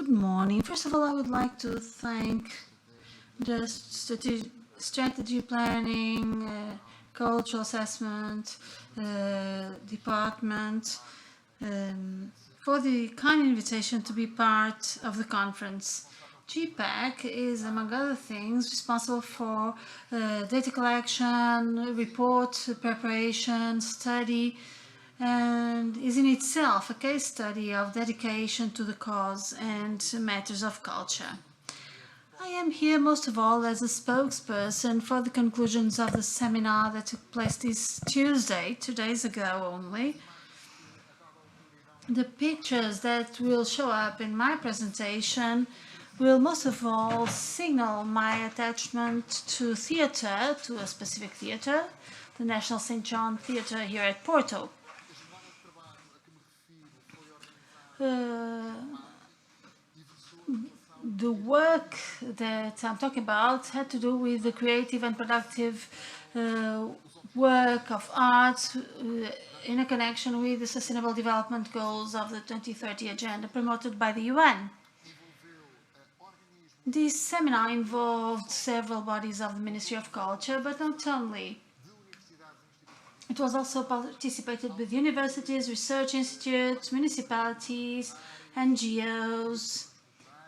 Good morning. First of all, I would like to thank the strategy planning, cultural assessment department for the kind invitation to be part of the conference. GPAC is, among other things, responsible for data collection, report preparation, study, and is in itself a case study of dedication to the cause and matters of culture. I am here most of all as a spokesperson for the conclusions of the seminar that took place this Tuesday, 2 days ago only. The pictures that will show up in my presentation will most of all signal my attachment to theatre, to a specific theatre, the National St. John Theatre here at Porto. The work that I'm talking about had to do with the creative and productive work of art in a connection with the Sustainable Development Goals of the 2030 Agenda promoted by the UN. This seminar involved several bodies of the Ministry of Culture, but not only. It was also participated with universities, research institutes, municipalities, NGOs,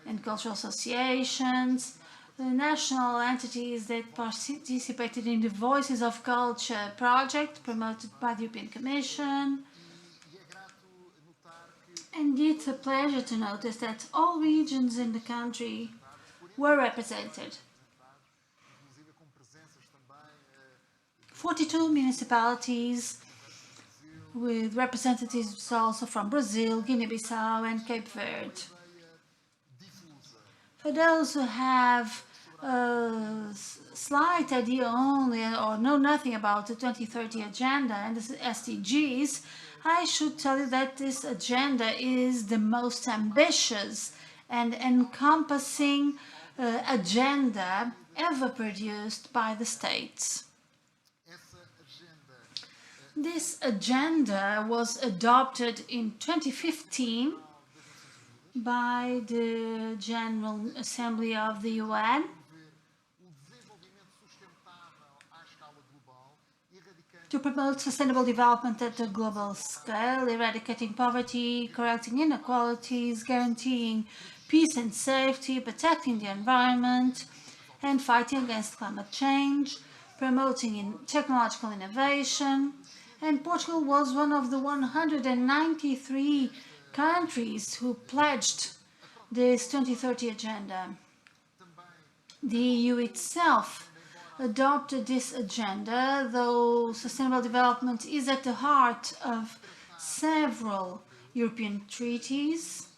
and cultural associations, the national entities that participated in the Voices of Culture project promoted by the European Commission. And it's a pleasure to notice that all regions in the country were represented. 42 municipalities with representatives also from Brazil, Guinea-Bissau and Cape Verde. For those who have a slight idea only or know nothing about the 2030 Agenda and the SDGs, I should tell you that this agenda is the most ambitious and encompassing agenda ever produced by the states. This agenda was adopted in 2015 by the General Assembly of the UN to promote sustainable development at a global scale, eradicating poverty, correcting inequalities, guaranteeing peace and safety, protecting the environment, and fighting against climate change, promoting technological innovation. And Portugal was one of the 193 countries who pledged this 2030 agenda. The EU itself adopted this agenda, though sustainable development is at the heart of several European treaties.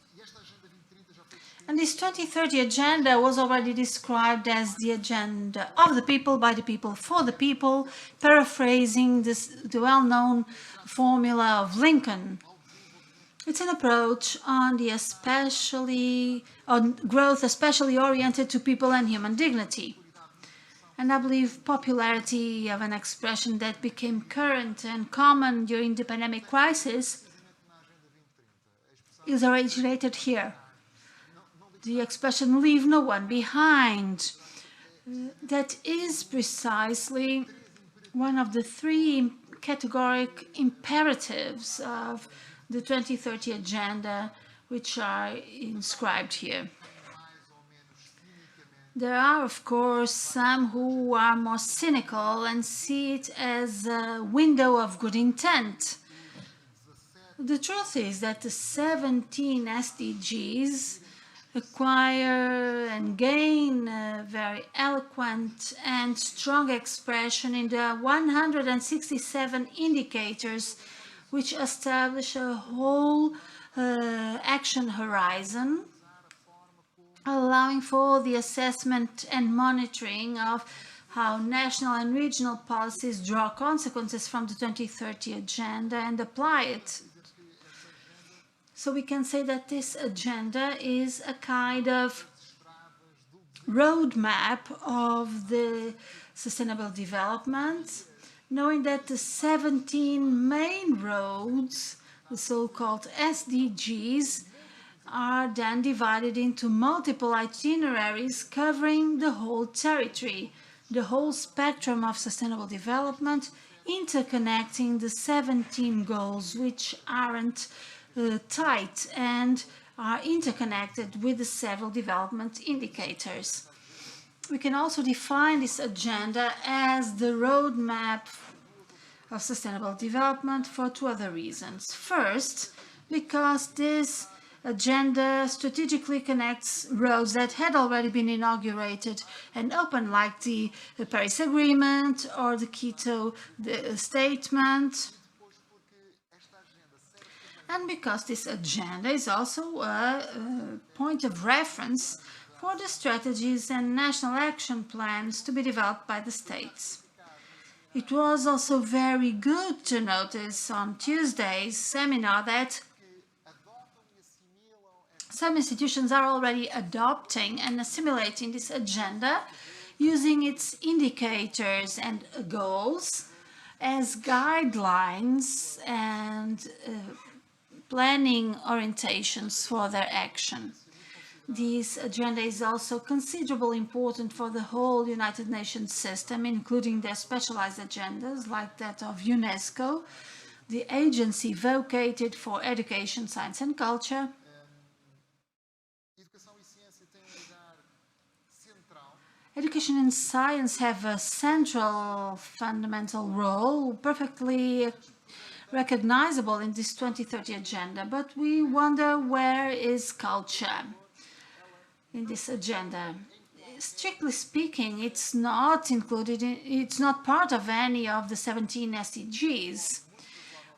And this 2030 agenda was already described as the agenda of the people, by the people, for the people, paraphrasing the well-known formula of Lincoln. It's an approach on growth especially oriented to people and human dignity. And I believe popularity of an expression that became current and common during the pandemic crisis is originated here. The expression "leave no one behind." That is precisely one of the three categoric imperatives of the 2030 Agenda, which are inscribed here. There are, of course, some who are more cynical and see it as a window of good intent. The truth is that the 17 SDGs acquire and gain very eloquent and strong expression in the 167 indicators which establish a whole action horizon, allowing for the assessment and monitoring of how national and regional policies draw consequences from the 2030 Agenda and apply it. So we can say that this agenda is a kind of roadmap of the sustainable development, knowing that the 17 main roads, the so-called SDGs, are then divided into multiple itineraries covering the whole territory, the whole spectrum of sustainable development, interconnecting the 17 goals, which aren't tight and are interconnected with the several development indicators. We can also define this agenda as the roadmap of sustainable development for two other reasons. First, because this agenda strategically connects roads that had already been inaugurated and opened, like the Paris Agreement or the Quito Statement. And because this agenda is also a point of reference for the strategies and national action plans to be developed by the states. It was also very good to notice on Tuesday's seminar that some institutions are already adopting and assimilating this agenda, using its indicators and goals as guidelines and planning orientations for their action. This agenda is also considerably important for the whole United Nations system, including their specialized agendas like that of UNESCO, the agency vocated for education, science and culture. Education and science have a central fundamental role, perfectly recognizable in this 2030 agenda, but we wonder, where is culture in this agenda? Strictly speaking, it's not included it's not part of any of the 17 SDGs,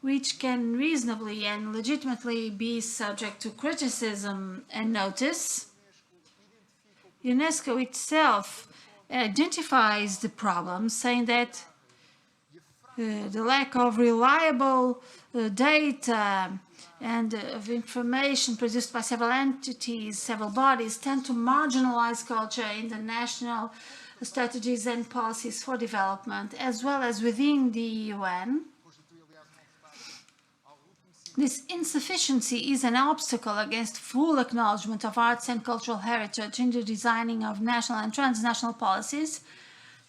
which can reasonably and legitimately be subject to criticism and notice. UNESCO itself identifies the problem, saying that the lack of reliable data and of information produced by several entities, several bodies, tend to marginalize culture in the national strategies and policies for development, as well as within the UN. This insufficiency is an obstacle against full acknowledgement of arts and cultural heritage in the designing of national and transnational policies.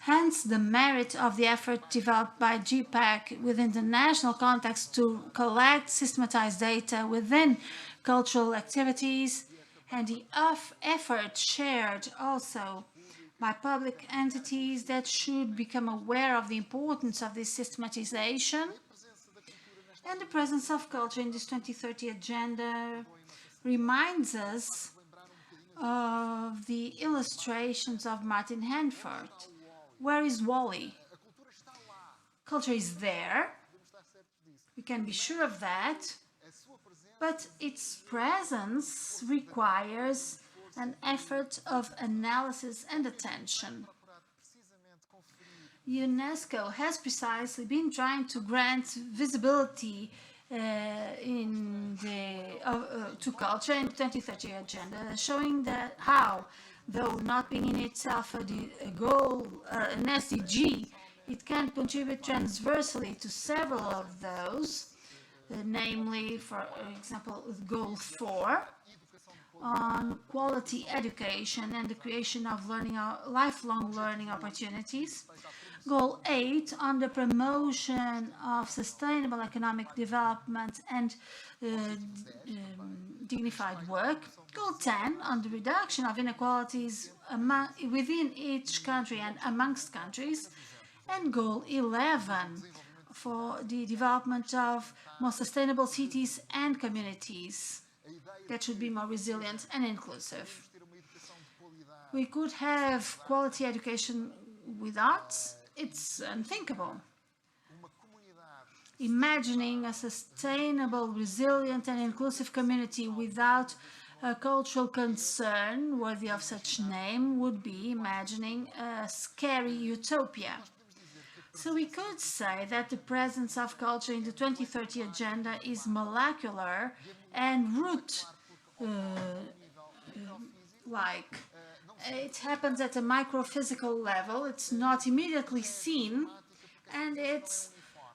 Hence, the merit of the effort developed by GPAC within the national context to collect systematized data within cultural activities, and the effort shared also by public entities that should become aware of the importance of this systematization. And the presence of culture in this 2030 agenda reminds us of the illustrations of Martin Hanford. Where is Wally? Culture is there, we can be sure of that, but its presence requires an effort of analysis and attention. UNESCO has precisely been trying to grant visibility to culture in the 2030 agenda, showing that how, though not being in itself a goal, an SDG, it can contribute transversely to several of those, namely, for example, Goal 4, on quality education and the creation of lifelong learning opportunities. Goal 8 on the promotion of sustainable economic development and dignified work. Goal 10 on the reduction of inequalities within each country and amongst countries. And Goal 11 for the development of more sustainable cities and communities that should be more resilient and inclusive. We could have quality education with arts. It's unthinkable. Imagining a sustainable, resilient and inclusive community without a cultural concern worthy of such name would be imagining a scary utopia. So we could say that the presence of culture in the 2030 agenda is molecular and root-like. It happens at a microphysical level, it's not immediately seen, and it's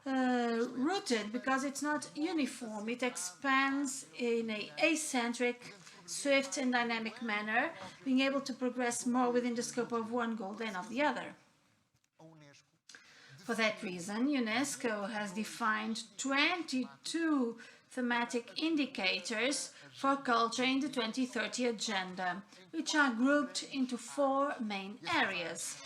rooted because it's not uniform. It expands in an acentric swift and dynamic manner, being able to progress more within the scope of one goal than of the other. For that reason, UNESCO has defined 22 thematic indicators for culture in the 2030 Agenda, which are grouped into 4 main areas.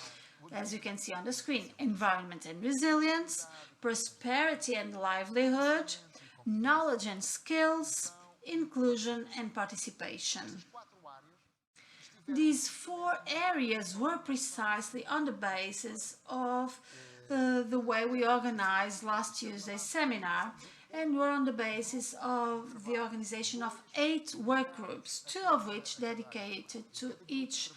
As you can see on the screen: environment and resilience, prosperity and livelihood, knowledge and skills, inclusion and participation. These 4 areas were precisely on the basis of the way we organized last Tuesday's seminar, and were on the basis of the organization of 8 work groups, 2 of which dedicated to each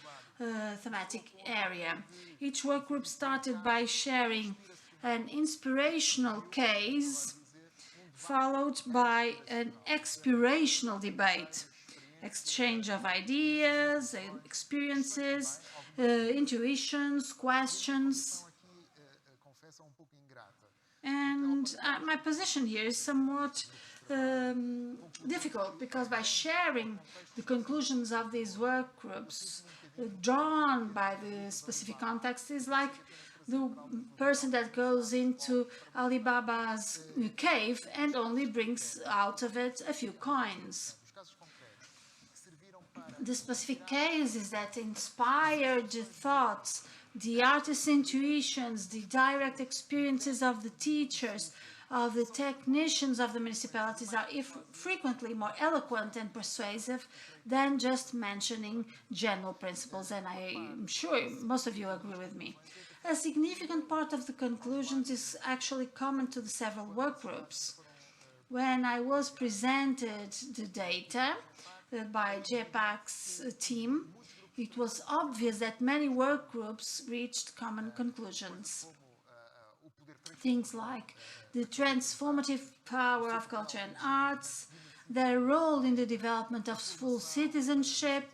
thematic area. Each work group started by sharing an inspirational case, followed by an expirational debate, exchange of ideas, experiences, intuitions, questions. And my position here is somewhat difficult, because by sharing the conclusions of these work groups drawn by the specific context is like the person that goes into Alibaba's cave and only brings out of it a few coins. The specific cases that inspired the thoughts, the artist's intuitions, the direct experiences of the teachers, of the technicians of the municipalities are frequently more eloquent and persuasive than just mentioning general principles, and I'm sure most of you agree with me. A significant part of the conclusions is actually common to the several work groups. When I was presented the data by JPAC's team, it was obvious that many work groups reached common conclusions. Things like the transformative power of culture and arts, their role in the development of full citizenship,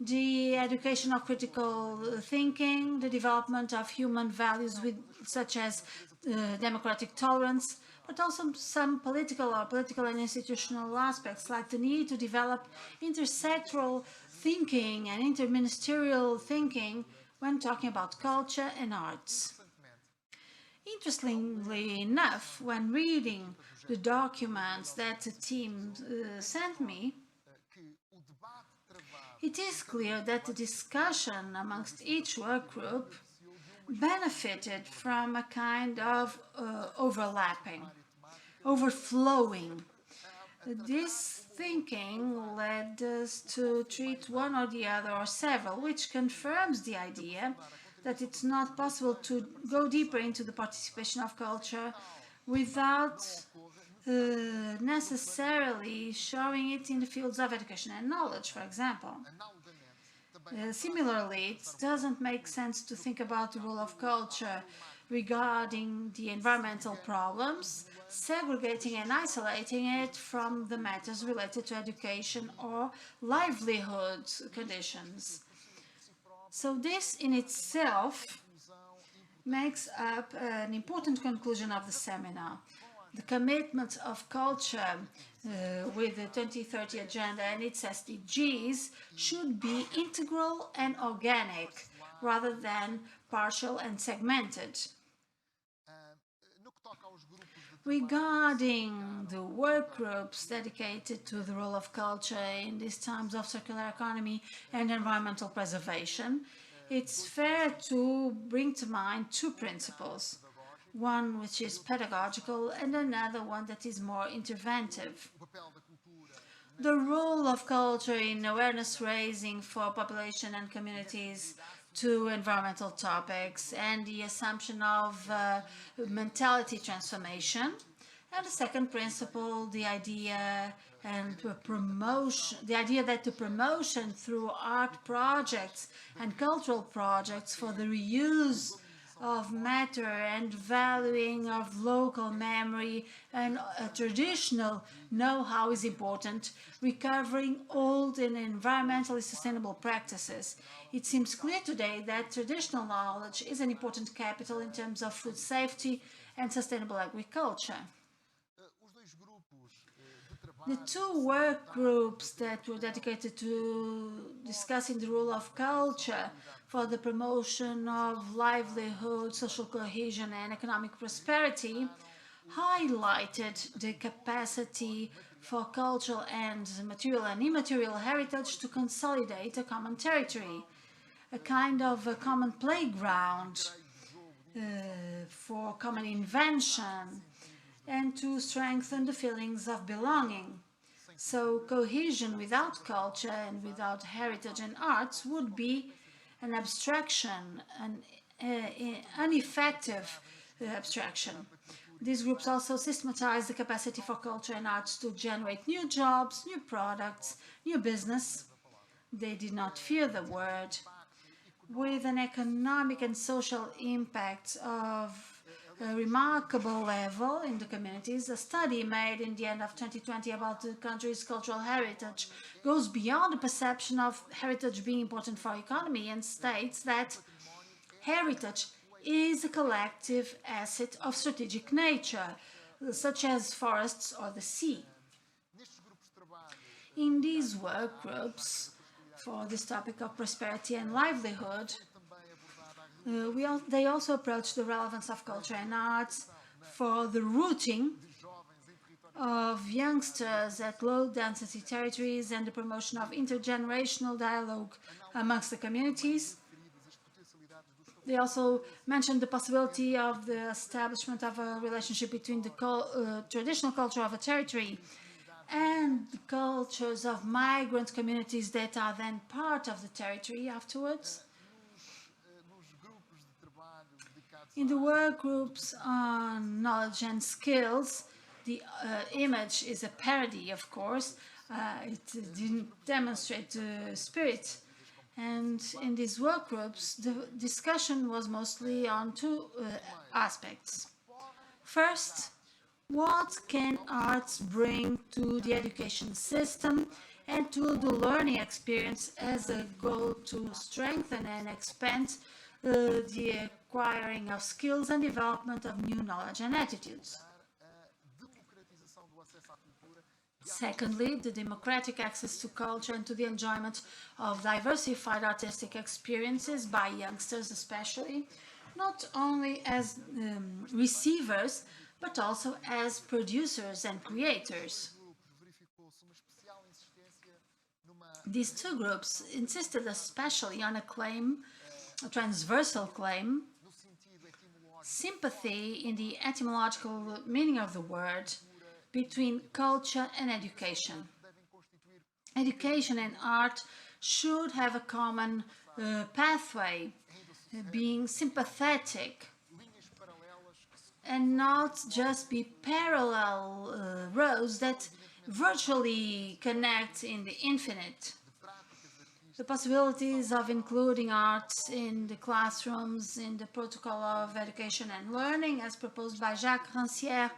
the education of critical thinking, the development of human values such as democratic tolerance, but also some political and institutional aspects, like the need to develop intersectoral thinking and interministerial thinking when talking about culture and arts. Interestingly enough, when reading the documents that the team sent me, it is clear that the discussion amongst each work group benefited from a kind of overlapping, overflowing. This thinking led us to treat one or the other or several, which confirms the idea that it's not possible to go deeper into the participation of culture without necessarily showing it in the fields of education and knowledge, for example. Similarly, it doesn't make sense to think about the role of culture regarding the environmental problems, segregating and isolating it from the matters related to education or livelihood conditions. So this in itself makes up an important conclusion of the seminar. The commitment of culture with the 2030 Agenda and its SDGs should be integral and organic, rather than partial and segmented. Regarding the work groups dedicated to the role of culture in these times of circular economy and environmental preservation, it's fair to bring to mind 2 principles. One which is pedagogical and another one that is more interventive. The role of culture in awareness raising for population and communities to environmental topics, and the assumption of mentality transformation. And the second principle, the idea that the promotion through art projects and cultural projects for the reuse of matter and valuing of local memory and traditional know-how is important, recovering old and environmentally sustainable practices. It seems clear today that traditional knowledge is an important capital in terms of food safety and sustainable agriculture. The two work groups that were dedicated to discussing the role of culture for the promotion of livelihood, social cohesion, and economic prosperity highlighted the capacity for cultural and material and immaterial heritage to consolidate a common territory, a kind of a common playground for common invention, and to strengthen the feelings of belonging. So cohesion without culture and without heritage and arts would be an abstraction, an ineffective abstraction. These groups also systematize the capacity for culture and arts to generate new jobs, new products, new business. They did not fear the word, with an economic and social impact of a remarkable level in the communities. A study made in the end of 2020 about the country's cultural heritage goes beyond the perception of heritage being important for economy and states that heritage is a collective asset of strategic nature, such as forests or the sea. In these work groups, for this topic of prosperity and livelihood, they also approach the relevance of culture and arts for the rooting of youngsters at low-density territories and the promotion of intergenerational dialogue amongst the communities. They also mentioned the possibility of the establishment of a relationship between the traditional culture of a territory and the cultures of migrant communities that are then part of the territory afterwards. In the work groups on knowledge and skills, the image is a parody, of course. It didn't demonstrate the spirit. And in these work groups, the discussion was mostly on two aspects. First, what can arts bring to the education system and to the learning experience as a goal to strengthen and expand the acquiring of skills and development of new knowledge and attitudes. Secondly, the democratic access to culture and to the enjoyment of diversified artistic experiences by youngsters especially, not only as receivers, but also as producers and creators. These two groups insisted especially on a transversal claim, sympathy in the etymological meaning of the word, between culture and education. Education and art should have a common pathway, being sympathetic, and not just be parallel roads that virtually connect in the infinite. The possibilities of including arts in the classrooms in the protocol of education and learning, as proposed by Jacques Rancière,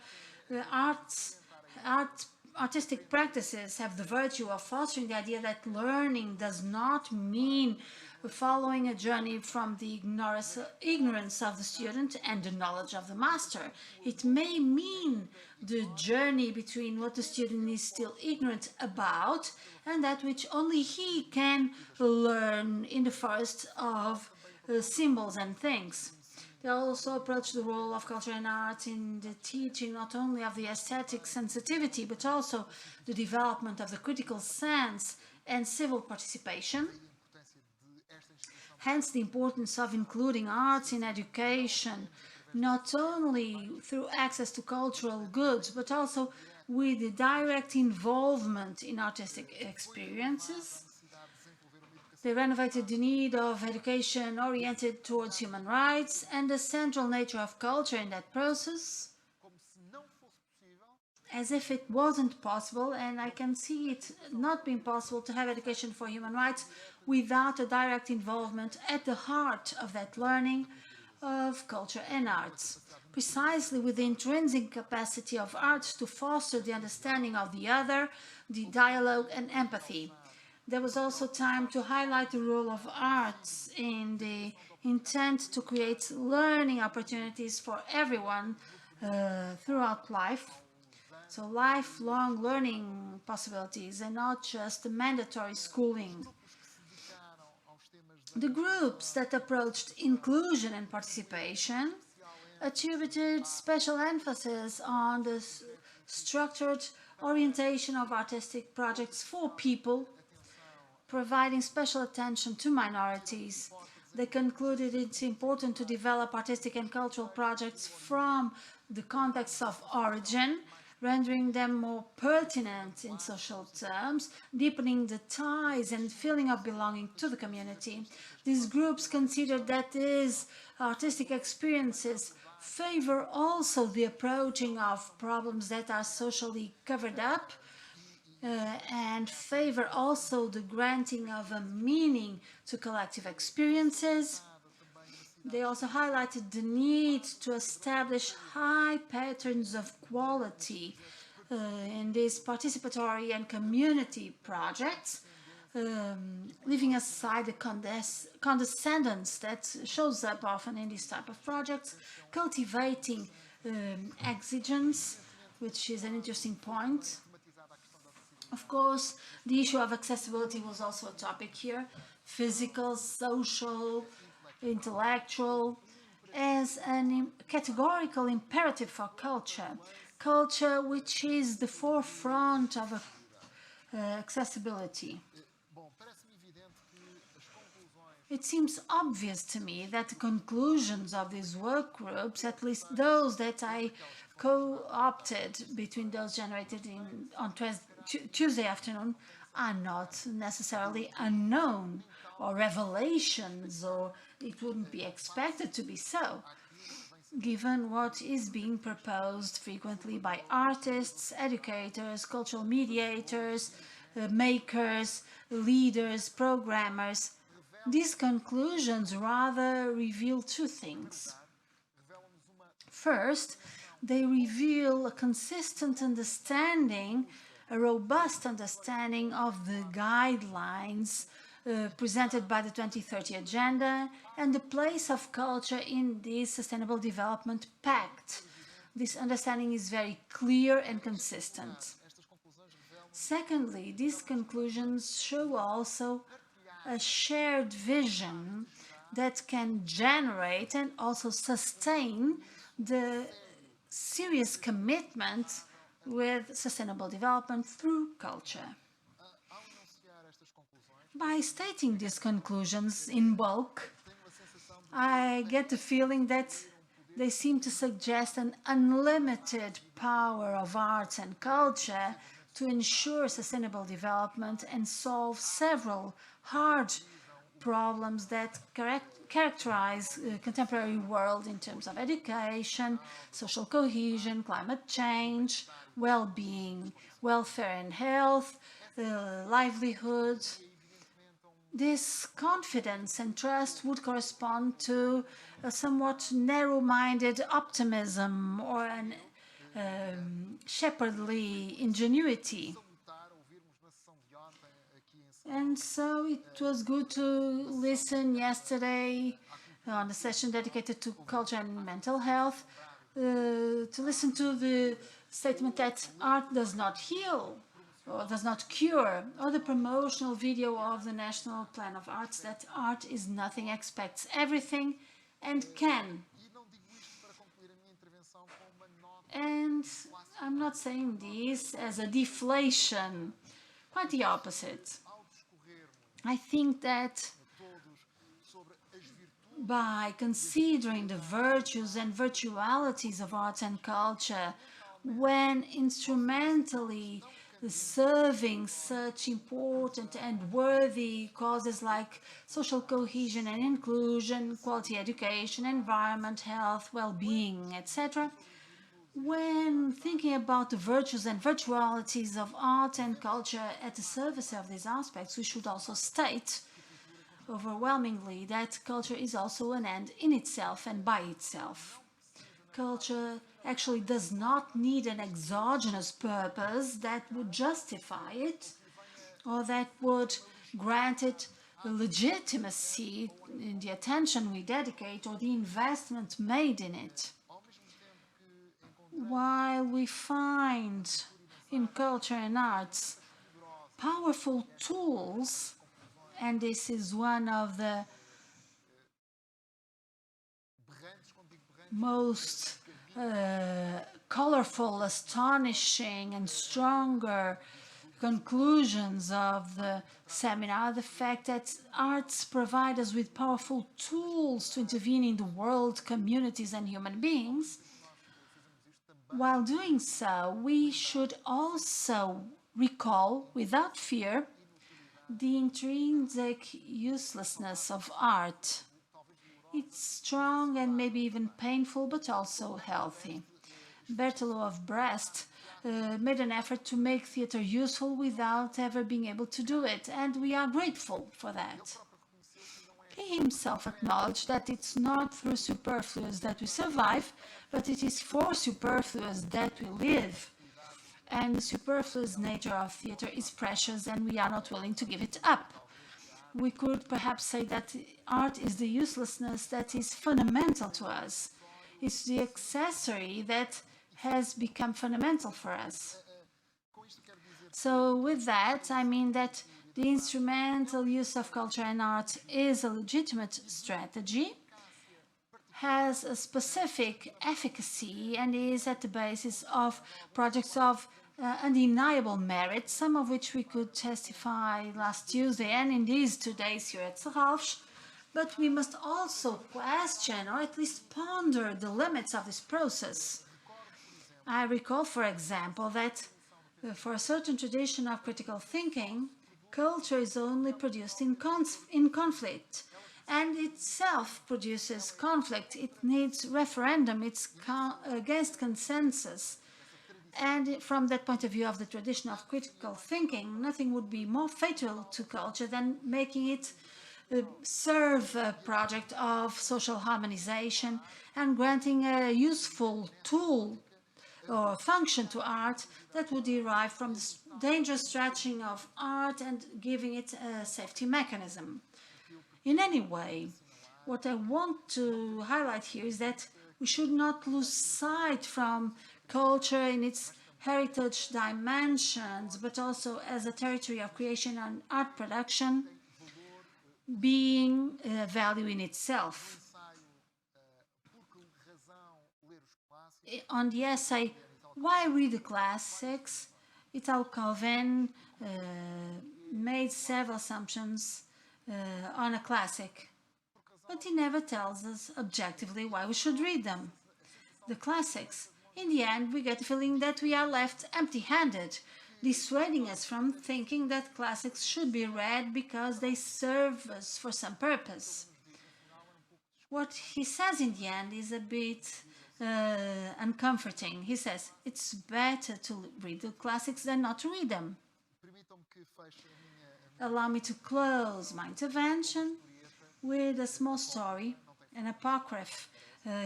artistic practices have the virtue of fostering the idea that learning does not mean following a journey from the ignorance of the student and the knowledge of the master. It may mean the journey between what the student is still ignorant about and that which only he can learn in the forest of symbols and things. They also approach the role of culture and art in the teaching not only of the aesthetic sensitivity, but also the development of the critical sense and civil participation. Hence the importance of including arts in education, not only through access to cultural goods, but also with the direct involvement in artistic experiences. They renovated the need of education oriented towards human rights and the central nature of culture in that process, as if it wasn't possible, and I can see it not being possible to have education for human rights without a direct involvement at the heart of that learning of culture and arts, precisely with the intrinsic capacity of arts to foster the understanding of the other, the dialogue and empathy. There was also time to highlight the role of arts in the intent to create learning opportunities for everyone throughout life, So lifelong learning possibilities and not just mandatory schooling. The groups that approached inclusion and participation attributed special emphasis on the structured orientation of artistic projects for people, providing special attention to minorities. They concluded it's important to develop artistic and cultural projects from the context of origin, rendering them more pertinent in social terms, deepening the ties and feeling of belonging to the community. These groups considered that these artistic experiences favor also the approaching of problems that are socially covered up, and favor also the granting of a meaning to collective experiences. They also highlighted the need to establish high patterns of quality in these participatory and community projects, leaving aside the condescendence that shows up often in these type of projects, cultivating exigence, which is an interesting point. Of course, the issue of accessibility was also a topic here, physical, social, intellectual, as a categorical imperative for culture. Culture which is the forefront of accessibility. It seems obvious to me that the conclusions of these work groups, at least those that I co-opted between those generated on Tuesday afternoon, are not necessarily unknown or revelations, or it wouldn't be expected to be so, given what is being proposed frequently by artists, educators, cultural mediators, makers, leaders, programmers. These conclusions rather reveal two things. First, they reveal a consistent understanding, a robust understanding of the guidelines presented by the 2030 Agenda and the place of culture in the Sustainable Development Pact. This understanding is very clear and consistent. Secondly, these conclusions show also a shared vision that can generate and also sustain the serious commitment with sustainable development through culture. By stating these conclusions in bulk, I get the feeling that they seem to suggest an unlimited power of arts and culture to ensure sustainable development and solve several hard problems that characterize the contemporary world in terms of education, social cohesion, climate change, well-being, welfare and health, livelihood. This confidence and trust would correspond to a somewhat narrow-minded optimism or an shepherdly ingenuity. And so it was good to listen yesterday on a session dedicated to culture and mental health, to listen to the statement that art does not heal or does not cure, or the promotional video of the National Plan of Arts that art is nothing, expects everything, and can. And I'm not saying this as a deflation, quite the opposite. I think that by considering the virtues and virtualities of arts and culture, when instrumentally serving such important and worthy causes like social cohesion and inclusion, quality education, environment, health, well-being, etc., when thinking about the virtues and virtualities of art and culture at the service of these aspects, we should also state overwhelmingly that culture is also an end in itself and by itself. Culture actually does not need an exogenous purpose that would justify it or that would grant it legitimacy in the attention we dedicate or the investment made in it. while we find in culture and arts powerful tools, and this is one of the most colorful, astonishing, and stronger conclusions of the seminar, the fact that arts provide us with powerful tools to intervene in the world, communities, and human beings. While doing so, we should also recall, without fear, the intrinsic uselessness of art. It's strong and maybe even painful, but also healthy. Berthelot of Brest made an effort to make theater useful without ever being able to do it, and we are grateful for that. He himself acknowledged that it's not through superfluous that we survive, but it is for superfluous that we live. And the superfluous nature of theater is precious, and we are not willing to give it up. We could perhaps say that art is the uselessness that is fundamental to us. It's the accessory that has become fundamental for us. So with that, I mean that the instrumental use of culture and art is a legitimate strategy, has a specific efficacy, and is at the basis of projects of undeniable merit, some of which we could testify last Tuesday and in these 2 days here at Serralves. But we must also question, or at least ponder, the limits of this process. I recall, for example, that for a certain tradition of critical thinking, culture is only produced in conflict, and itself produces conflict. It needs referendum, it's against consensus. And from that point of view of the tradition of critical thinking, nothing would be more fatal to culture than making it serve a project of social harmonization and granting a useful tool or function to art that would derive from the dangerous stretching of art and giving it a safety mechanism. In any way, what I want to highlight here is that we should not lose sight from culture in its heritage dimensions, but also as a territory of creation and art production, being a value in itself. On the essay, Why Read the Classics?, Italo Calvin made several assumptions on a classic, but he never tells us objectively why we should read them. The classics, in the end, we get the feeling that we are left empty-handed, dissuading us from thinking that classics should be read because they serve us for some purpose. What he says in the end is a bit uncomforting. He says, it's better to read the classics than not to read them. Allow me to close my intervention with a small story, an apocryph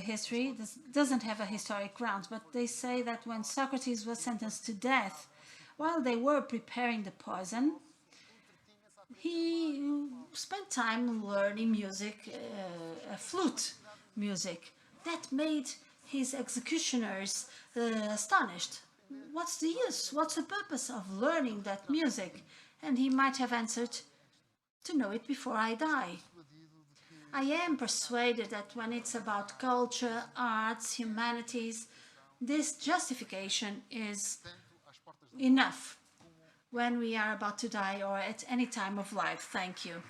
history. This doesn't have a historic grounds, but they say that when Socrates was sentenced to death, while they were preparing the poison, he spent time learning music, flute music. That made his executioners astonished. What's the use? What's the purpose of learning that music? And he might have answered, to know it before I die. I am persuaded that when it's about culture, arts, humanities, this justification is enough when we are about to die or at any time of life. Thank you.